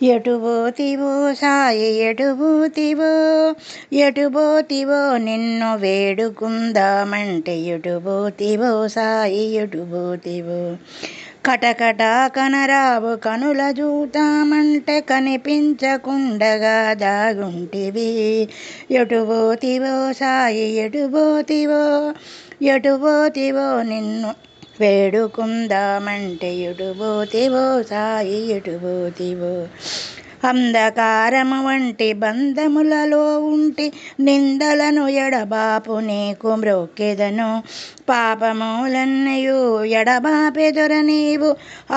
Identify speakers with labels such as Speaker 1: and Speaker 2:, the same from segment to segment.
Speaker 1: ఎటుబోతివో సాయి ఎటుబోతివో ఎటుబోతివో నిన్ను వేడుకుందామంటే ఎటుబోతివో సాయి ఎటుబోతివో కటకట కనరావు కనుల చూతామంటే కనిపించకుండగా దాగుంటివి ఎటుబోతివో సాయి ఎటుబోతివో ఎటుబోతివో నిన్ను వేడుకుందామంటే ఎటుబోతివో సాయి ఎటుబోతివో అంధకారము వంటి బంధములలో ఉంటి నిందలను ఎడబాపు నీకు మ్రొక్కెదను పాపములన్నయు ఎడబాపెదొర నీవు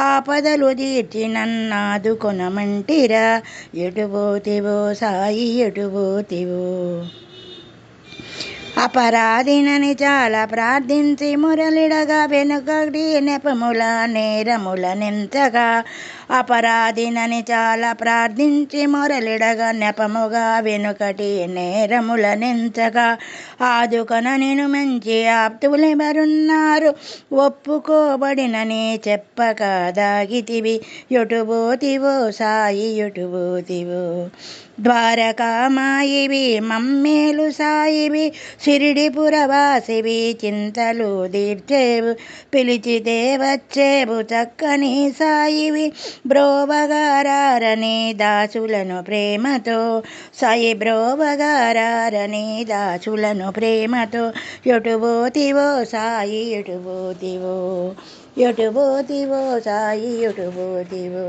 Speaker 1: ఆపదలు తీర్చి నన్నాదుకొనమంటిరా ఎటుబోతివో సాయి ఎటుబోతివో అపరాధినని చాలా ప్రార్థించి మురళిడగా వెనుకటి నెపముల నేరములనెంతగా అపరాధినని చాలా ప్రార్థించి మురళిడగా నెపముగా వెనుకటి నేరములనెంతగా ఆదుకొన నేను మంచి ఆప్తులెవరున్నారు ఒప్పుకోబడినని చెప్పక దాగితివి ఎటుబోతివో సాయి ఎటుబోతివో ద్వారకామాయివి మమ్మేలు సాయివి షిరిడిపురవాసివి చింతలు తీర్చేవు పిలిచితే వచ్చేవు చక్కని సాయివి బ్రోవగారారని దాసులను ప్రేమతో సాయి బ్రోవగారారని దాసులను ప్రేమతో ఎటుబోతివో సాయి ఎటుబోతివో ఎటుబోతివో సాయి ఎటుబోతివో